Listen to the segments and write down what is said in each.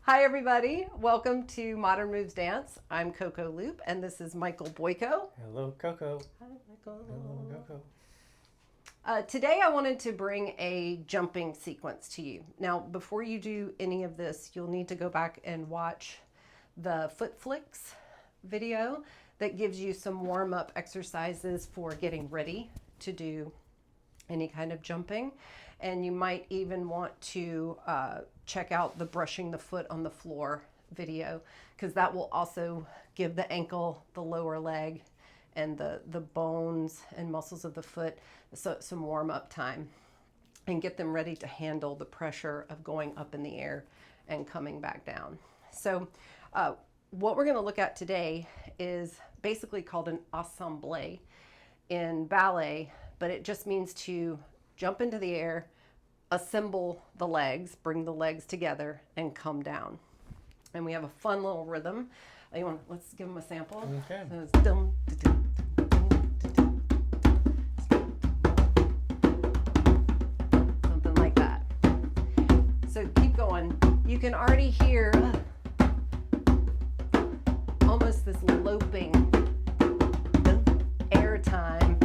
Hi everybody, welcome to Modern Moves Dance. I'm CoCo Loop and this is Michael Boyko. Hello, CoCo. Hi Michael. Hello, CoCo. Today I wanted to bring a jumping sequence to you. Now before you do any of this, you'll need to go back and watch the foot flicks video that gives you some warm-up exercises for getting ready to do any kind of jumping. And you might even want to check out the brushing the foot on the floor video, because that will also give the ankle, the lower leg, and the bones and muscles of the foot some warm-up time and get them ready to handle the pressure of going up in the air and coming back down. So what we're going to look at today is basically called an assemblée in ballet, but it just means to jump into the air, assemble the legs, bring the legs together, and come down. And we have a fun little rhythm. Let's give them a sample. Okay. So it's dum, da-dum, da-dum, da-dum. Something like that. So keep going. You can already hear almost this loping air time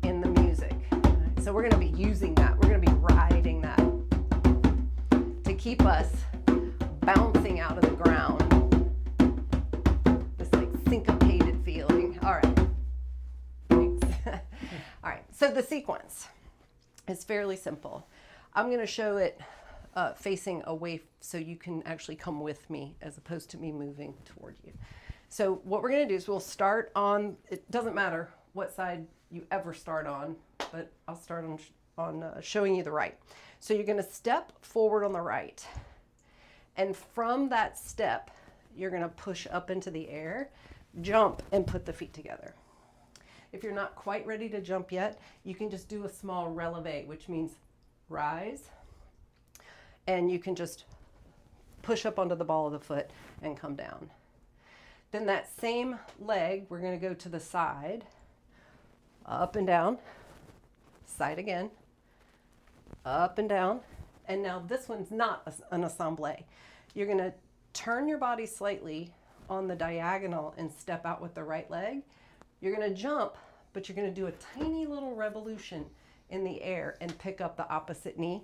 in the music. So we're going to be using that. We're going to be riding that to keep us bouncing out of the ground. This like syncopated feeling. All right. Thanks. All right. So the sequence is fairly simple. I'm going to show it facing away so you can actually come with me as opposed to me moving toward you. So what we're going to do is we'll start on, it doesn't matter what side you ever start on, but I'll start on showing you the right. So you're going to step forward on the right. And from that step, you're going to push up into the air, jump, and put the feet together. If you're not quite ready to jump yet, you can just do a small releve, which means rise. And you can just push up onto the ball of the foot and come down. Then that same leg, we're going to go to the side, up and down, side again, up and down. And now this one's not an assemblée. You're going to turn your body slightly on the diagonal and step out with the right leg. You're going to jump, but you're going to do a tiny little revolution in the air and pick up the opposite knee.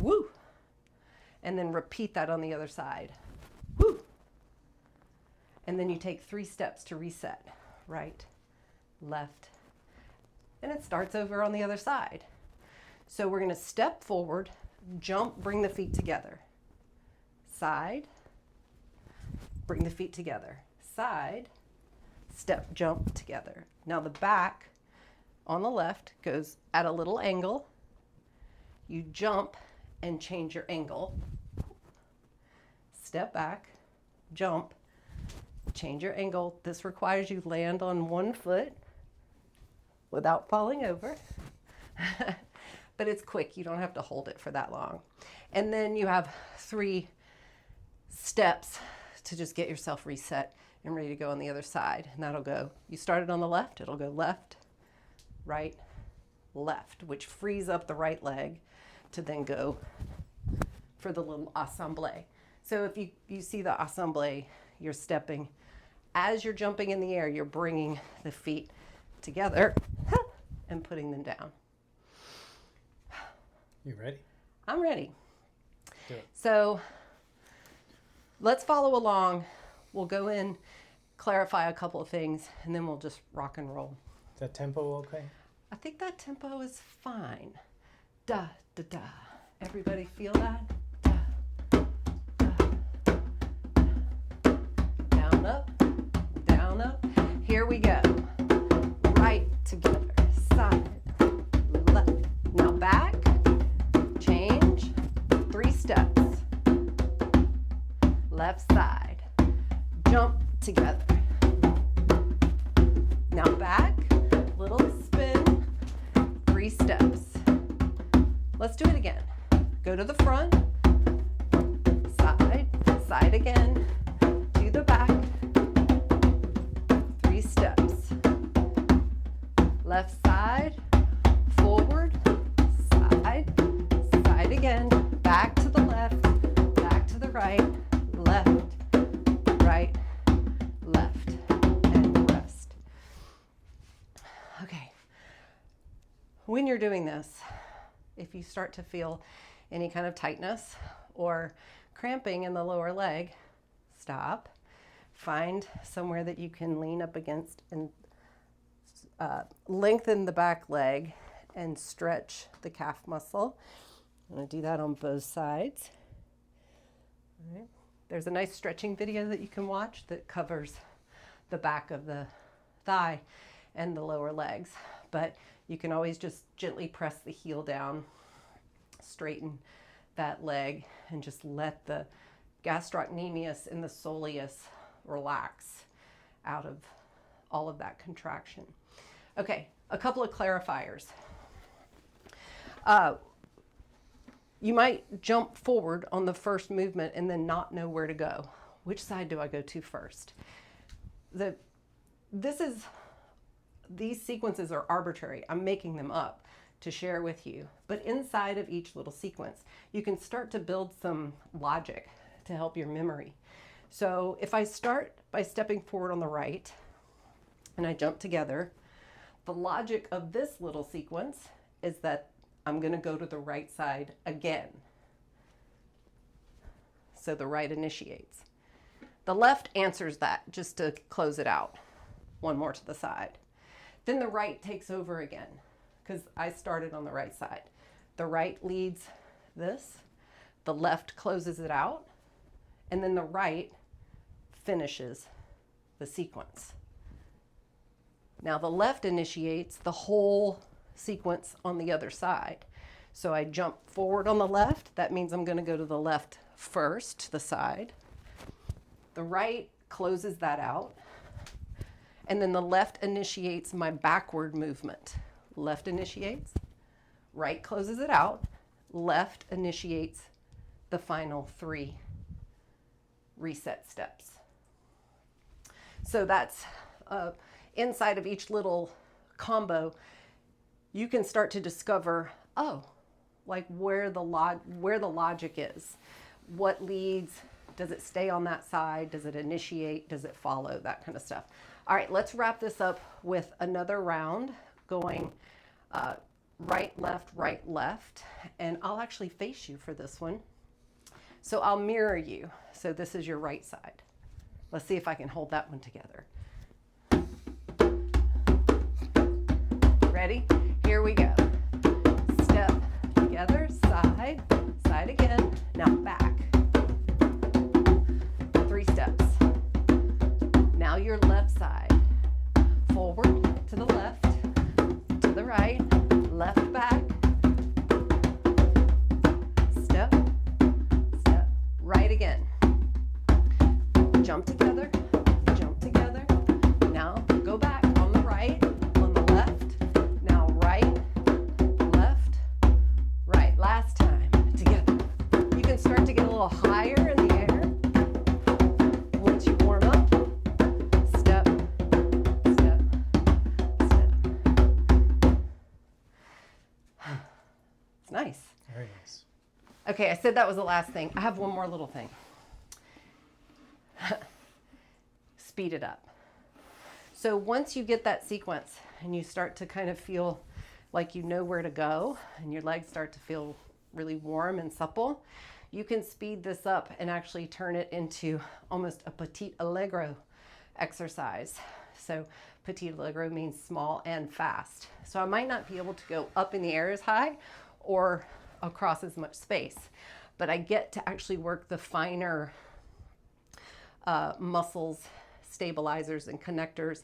Woo! And then repeat that on the other side. Woo! And then you take 3 steps to reset. Right, left, and it starts over on the other side. So we're going to step forward, jump, bring the feet together. Side, bring the feet together. Side, step, jump together. Now the back on the left goes at a little angle. You jump and change your angle. Step back, jump, change your angle. This requires you land on one foot without falling over. But it's quick. You don't have to hold it for that long. And then you have 3 steps to just get yourself reset and ready to go on the other side. And that'll go, you started on the left, it'll go left, right, left, which frees up the right leg to then go for the little assemblée. So if you see the assemblée, you're stepping. As you're jumping in the air, you're bringing the feet together and putting them down. You ready? I'm ready. Do it. So let's follow along. We'll go in, clarify a couple of things, and then we'll just rock and roll. Is that tempo okay? I think that tempo is fine. Da, da, da. Everybody feel that? Da, da, da. Down, up, down, up. Here we go. Right together, side, left. Now back, change, 3 steps. Left side, jump together. Now back, little spin, 3 steps. Let's do it again. Go to the front, side, side again, to the back, 3 steps. Left side, forward, side, side again, back to the left, back to the right, when you're doing this, if you start to feel any kind of tightness or cramping in the lower leg, stop. Find somewhere that you can lean up against and lengthen the back leg and stretch the calf muscle. I'm going to do that on both sides. All right. There's a nice stretching video that you can watch that covers the back of the thigh and the lower legs, but you can always just gently press the heel down, straighten that leg, and just let the gastrocnemius and the soleus relax out of all of that contraction. Okay, a couple of clarifiers. You might jump forward on the first movement and then not know where to go. Which side do I go to first? These sequences are arbitrary. I'm making them up to share with you. But inside of each little sequence, you can start to build some logic to help your memory. So if I start by stepping forward on the right and I jump together, the logic of this little sequence is that I'm going to go to the right side again. So the right initiates. The left answers that just to close it out. One more to the side. Then the right takes over again because I started on the right side. The right leads this, the left closes it out, and then the right finishes the sequence. Now the left initiates the whole sequence on the other side. So I jump forward on the left. That means I'm going to go to the left first, to the side. The right closes that out. And then the left initiates my backward movement. Left initiates, right closes it out, left initiates the final 3 reset steps. So that's inside of each little combo, you can start to discover, like where the logic is. What leads? Does it stay on that side? Does it initiate? Does it follow? That kind of stuff. All right, let's wrap this up with another round going right, left, and I'll actually face you for this one. So I'll mirror you. So this is your right side. Let's see if I can hold that one together. Ready? Here we go. Step together, side, side again. Now back. 3 steps. Now your left side. Forward to the left, to the right, left back. Step, step, right again. Jump together, jump together. Now go back on the right, on the left. Now right, left, right. Last time, together. You can start to get a little higher in the air once you warm up. Step, step, step. It's nice. Very nice. Okay, I said that was the last thing. I have one more little thing. Speed it up. So once you get that sequence and you start to kind of feel like you know where to go and your legs start to feel really warm and supple, you can speed this up and actually turn it into almost a petit allegro exercise. So petit allegro means small and fast. So I might not be able to go up in the air as high or across as much space, but I get to actually work the finer muscles, stabilizers, and connectors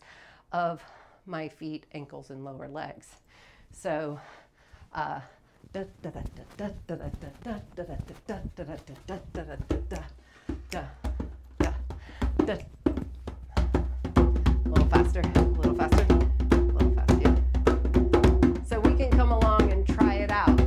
of my feet, ankles, and lower legs. So a little faster, a little faster, a little faster. Yeah. So we can come along and try it out.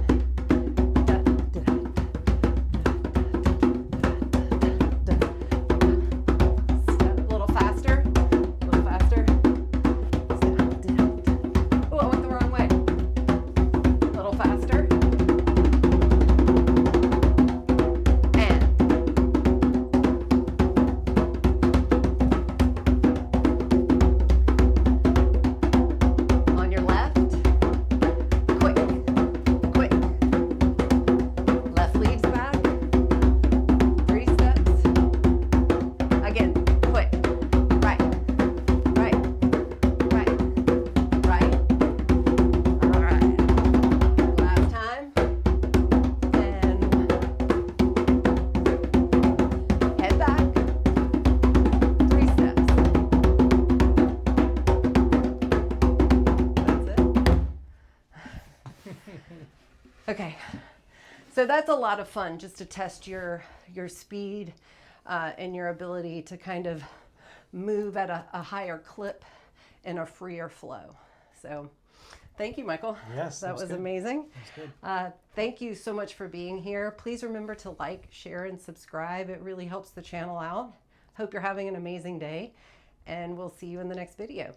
Okay, so that's a lot of fun just to test your speed and your ability to kind of move at a higher clip and a freer flow. So thank you, Michael. Yes, that was good. amazing. That's good. Thank you so much for being here. Please remember to like, share, and subscribe. It really helps the channel out. Hope you're having an amazing day, and we'll see you in the next video.